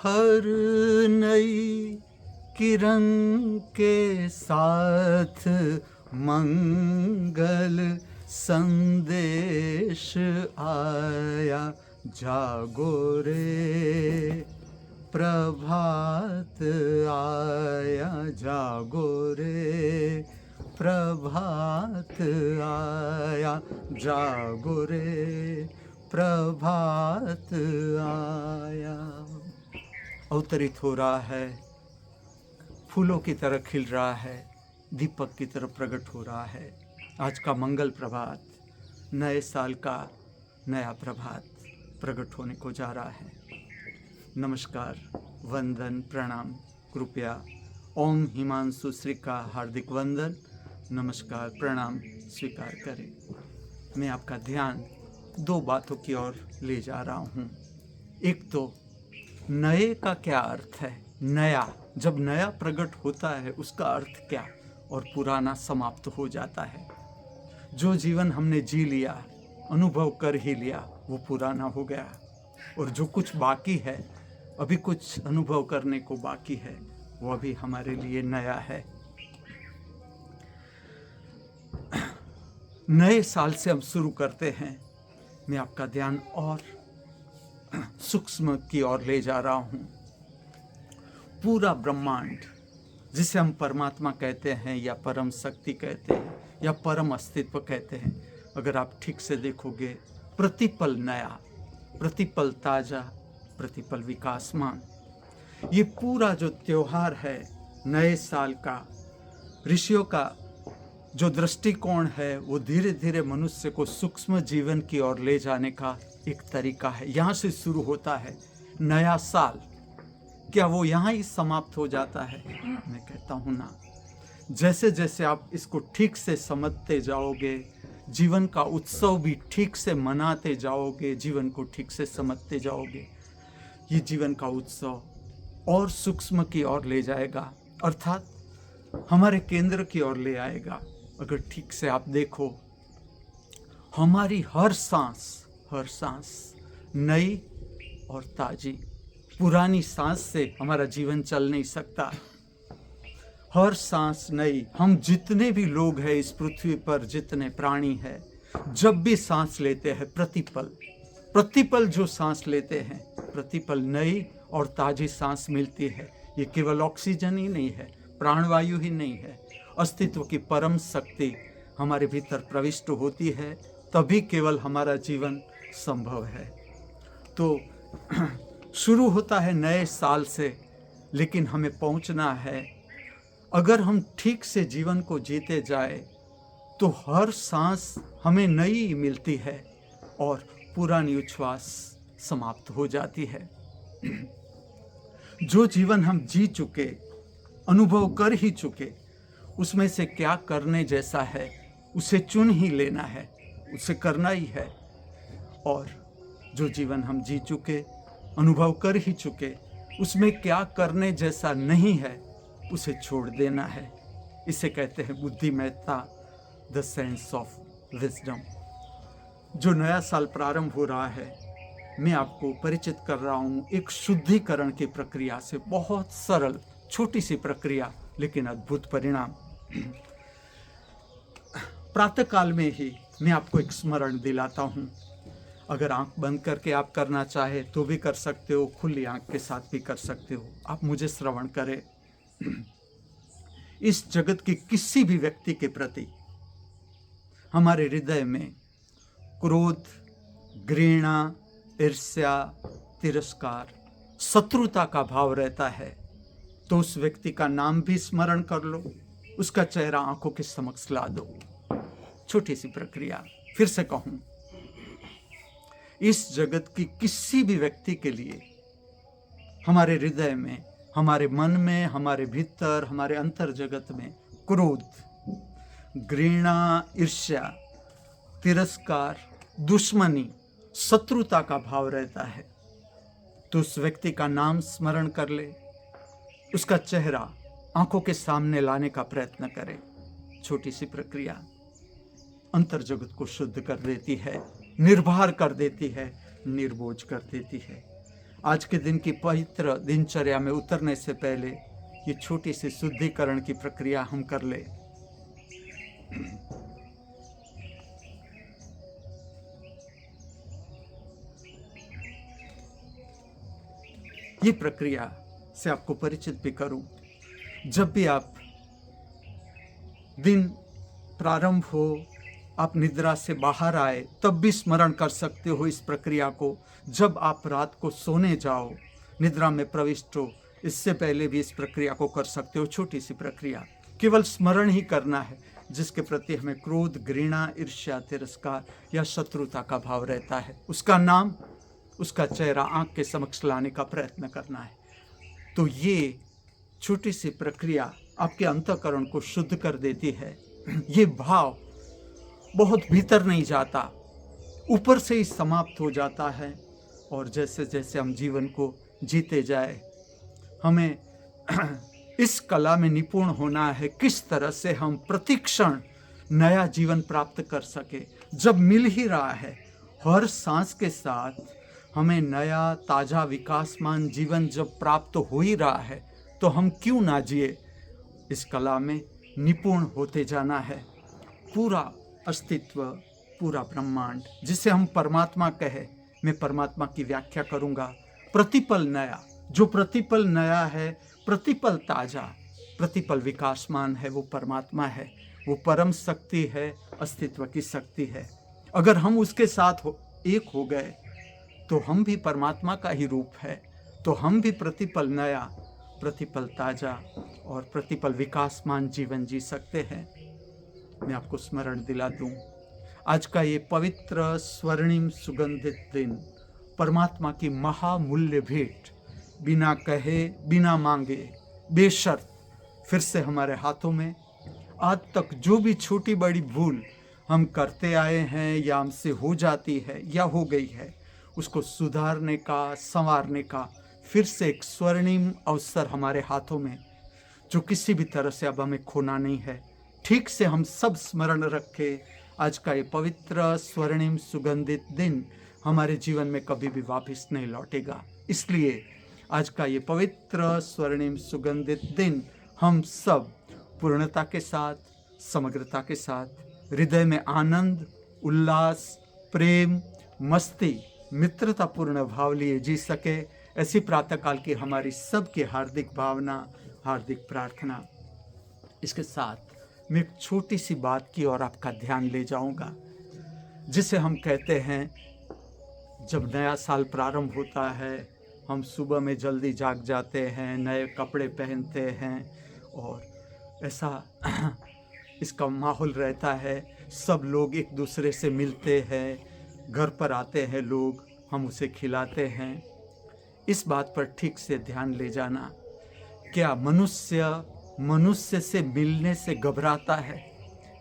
हर नई किरण के साथ मंगल संदेश आया। जागो रे प्रभात आया, जागो रे प्रभात आया, जागो रे प्रभात आया। अवतरित हो रहा है, फूलों की तरह खिल रहा है, दीपक की तरह प्रकट हो रहा है। आज का मंगल प्रभात, नए साल का नया प्रभात प्रकट होने को जा रहा है। नमस्कार, वंदन, प्रणाम, कृपया ओम हिमांशु श्री का हार्दिक वंदन, नमस्कार, प्रणाम स्वीकार करें। मैं आपका ध्यान दो बातों की ओर ले जा रहा हूँ। एक तो नए का क्या अर्थ है, नया, जब नया प्रकट होता है उसका अर्थ क्या, और पुराना समाप्त हो जाता है। जो जीवन हमने जी लिया, अनुभव कर ही लिया, वो पुराना हो गया, और जो कुछ बाकी है, अभी कुछ अनुभव करने को बाकी है, वो अभी हमारे लिए नया है। नए साल से हम शुरू करते हैं। मैं आपका ध्यान और सूक्ष्म की ओर ले जा रहा हूं। पूरा ब्रह्मांड, जिसे हम परमात्मा कहते हैं या परम शक्ति कहते हैं या परम अस्तित्व कहते हैं, अगर आप ठीक से देखोगे, प्रतिपल नया, प्रतिपल ताजा, प्रतिपल विकासमान। ये पूरा जो त्योहार है नए साल का, ऋषियों का जो दृष्टिकोण है, वो धीरे धीरे मनुष्य को सूक्ष्म जीवन की ओर ले जाने का एक तरीका है। यहाँ से शुरू होता है नया साल। क्या वो यहाँ ही समाप्त हो जाता है? मैं कहता हूँ ना। जैसे जैसे आप इसको ठीक से समझते जाओगे, जीवन का उत्सव भी ठीक से मनाते जाओगे, जीवन को ठीक से समझते जाओगे, ये जीवन का उत्सव और सूक्ष्म की ओर ले जाएगा, अर्थात हमारे केंद्र की ओर ले आएगा। अगर ठीक से आप देखो, हमारी हर सांस नई और ताजी। पुरानी सांस से हमारा जीवन चल नहीं सकता। हर सांस नई। हम जितने भी लोग हैं इस पृथ्वी पर, जितने प्राणी हैं, जब भी सांस लेते हैं, प्रतिपल जो सांस लेते हैं, प्रतिपल नई और ताजी सांस मिलती है। ये केवल ऑक्सीजन ही नहीं है, प्राणवायु ही नहीं है, अस्तित्व की परम शक्ति हमारे भीतर प्रविष्ट होती है, तभी केवल हमारा जीवन संभव है। तो शुरू होता है नए साल से, लेकिन हमें पहुंचना है, अगर हम ठीक से जीवन को जीते जाए तो हर सांस हमें नई मिलती है और पुरानी उच्छ्वास समाप्त हो जाती है। जो जीवन हम जी चुके, अनुभव कर ही चुके, उसमें से क्या करने जैसा है उसे चुन ही लेना है, उसे करना ही है। और जो जीवन हम जी चुके, अनुभव कर ही चुके, उसमें क्या करने जैसा नहीं है उसे छोड़ देना है। इसे कहते हैं बुद्धिमत्ता, द सेंस ऑफ विजडम। जो नया साल प्रारंभ हो रहा है, मैं आपको परिचित कर रहा हूँ एक शुद्धिकरण की प्रक्रिया से। बहुत सरल छोटी सी प्रक्रिया, लेकिन अद्भुत परिणाम। प्रातः काल में ही मैं आपको एक स्मरण दिलाता हूँ। अगर आंख बंद करके आप करना चाहे तो भी कर सकते हो, खुली आंख के साथ भी कर सकते हो। आप मुझे श्रवण करें। इस जगत के किसी भी व्यक्ति के प्रति हमारे हृदय में क्रोध, घृणा, ईर्ष्या, तिरस्कार, शत्रुता का भाव रहता है, तो उस व्यक्ति का नाम भी स्मरण कर लो, उसका चेहरा आंखों के समक्ष ला दो। छोटी सी प्रक्रिया, फिर से कहूं, इस जगत की किसी भी व्यक्ति के लिए हमारे हृदय में, हमारे मन में, हमारे भीतर, हमारे अंतर जगत में क्रोध, घृणा, ईर्ष्या, तिरस्कार, दुश्मनी, शत्रुता का भाव रहता है, तो उस व्यक्ति का नाम स्मरण कर ले, उसका चेहरा आंखों के सामने लाने का प्रयत्न करें। छोटी सी प्रक्रिया अंतर जगत को शुद्ध कर देती है, निर्भर कर देती है, निर्बोझ कर देती है। आज के दिन की पवित्र दिनचर्या में उतरने से पहले ये छोटी सी शुद्धिकरण की प्रक्रिया हम कर ले। ये प्रक्रिया से आपको परिचित भी करूं। जब भी आप दिन प्रारंभ हो, आप निद्रा से बाहर आए, तब भी स्मरण कर सकते हो इस प्रक्रिया को। जब आप रात को सोने जाओ, निद्रा में प्रविष्ट हो, इससे पहले भी इस प्रक्रिया को कर सकते हो। छोटी सी प्रक्रिया, केवल स्मरण ही करना है, जिसके प्रति हमें क्रोध, घृणा, ईर्ष्या, तिरस्कार या शत्रुता का भाव रहता है, उसका नाम, उसका चेहरा आंख के समक्ष लाने का प्रयत्न करना है। तो ये छोटी सी प्रक्रिया आपके अंतःकरण को शुद्ध कर देती है। ये भाव बहुत भीतर नहीं जाता, ऊपर से ही समाप्त हो जाता है। और जैसे जैसे हम जीवन को जीते जाए, हमें इस कला में निपुण होना है, किस तरह से हम प्रतिक्षण नया जीवन प्राप्त कर सके। जब मिल ही रहा है, हर सांस के साथ हमें नया ताज़ा विकासमान जीवन जब प्राप्त हो ही रहा है, तो हम क्यों ना जिए। इस कला में निपुण होते जाना है। पूरा अस्तित्व, पूरा ब्रह्मांड, जिसे हम परमात्मा कहे, मैं परमात्मा की व्याख्या करूंगा। प्रतिपल नया, जो प्रतिपल नया है, प्रतिपल ताजा, प्रतिपल विकासमान है, वो परमात्मा है, वो परम शक्ति है, अस्तित्व की शक्ति है। अगर हम उसके साथ एक हो गए तो हम भी परमात्मा का ही रूप है। तो हम भी प्रतिपल नया, प्रतिपल ताजा और प्रतिपल विकासमान जीवन जी सकते हैं। मैं आपको स्मरण दिला दूं, आज का ये पवित्र स्वर्णिम सुगंधित दिन परमात्मा की महामूल्य भेंट, बिना कहे, बिना मांगे, बेशर्त फिर से हमारे हाथों में। आज तक जो भी छोटी बड़ी भूल हम करते आए हैं या हमसे हो जाती है या हो गई है, उसको सुधारने का, संवारने का फिर से एक स्वर्णिम अवसर हमारे हाथों में, जो किसी भी तरह से अब हमें खोना नहीं है। ठीक से हम सब स्मरण रखें, आज का ये पवित्र स्वर्णिम सुगंधित दिन हमारे जीवन में कभी भी वापस नहीं लौटेगा। इसलिए आज का ये पवित्र स्वर्णिम सुगंधित दिन हम सब पूर्णता के साथ, समग्रता के साथ, हृदय में आनंद, उल्लास, प्रेम, मस्ती, मित्रतापूर्ण भाव लिए जी सके, ऐसी प्रातःकाल की हमारी सबकी हार्दिक भावना, हार्दिक प्रार्थना। इसके साथ मैं एक छोटी सी बात की ओर आपका ध्यान ले जाऊंगा, जिसे हम कहते हैं, जब नया साल प्रारंभ होता है, हम सुबह में जल्दी जाग जाते हैं, नए कपड़े पहनते हैं और ऐसा इसका माहौल रहता है। सब लोग एक दूसरे से मिलते हैं, घर पर आते हैं लोग, हम उसे खिलाते हैं। इस बात पर ठीक से ध्यान ले जाना, क्या मनुष्य से मिलने से घबराता है?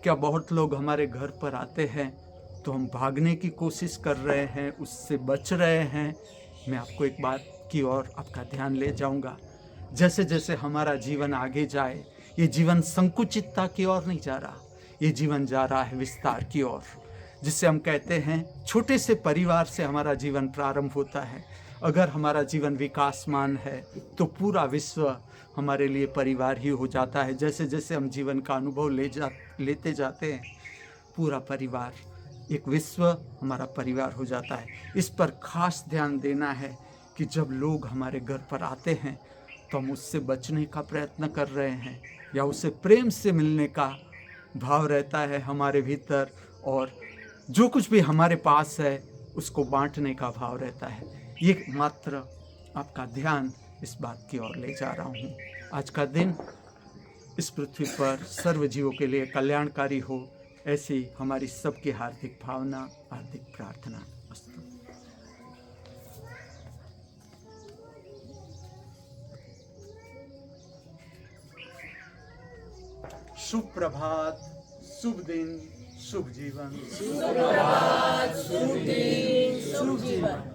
क्या बहुत लोग हमारे घर पर आते हैं तो हम भागने की कोशिश कर रहे हैं, उससे बच रहे हैं? मैं आपको एक बात की ओर आपका ध्यान ले जाऊंगा। जैसे जैसे हमारा जीवन आगे जाए, ये जीवन संकुचितता की ओर नहीं जा रहा, ये जीवन जा रहा है विस्तार की ओर, जिसे हम कहते हैं छोटे से परिवार से हमारा जीवन प्रारंभ होता है। अगर हमारा जीवन विकासमान है तो पूरा विश्व हमारे लिए परिवार ही हो जाता है। जैसे जैसे हम जीवन का अनुभव लेते जाते हैं, पूरा परिवार, एक विश्व हमारा परिवार हो जाता है। इस पर खास ध्यान देना है कि जब लोग हमारे घर पर आते हैं तो हम उससे बचने का प्रयत्न कर रहे हैं या उसे प्रेम से मिलने का भाव रहता है हमारे भीतर, और जो कुछ भी हमारे पास है उसको बांटने का भाव रहता है। ये मात्र आपका ध्यान इस बात की ओर ले जा रहा हूँ। आज का दिन इस पृथ्वी पर सर्व जीवों के लिए कल्याणकारी हो, ऐसी हमारी सबकी हार्दिक भावना, हार्दिक प्रार्थना। अस्तु। शुभ प्रभात, शुभ दिन, शुभ जीवन। शुभ प्रभात, शुभ दिन, शुभ जीवन।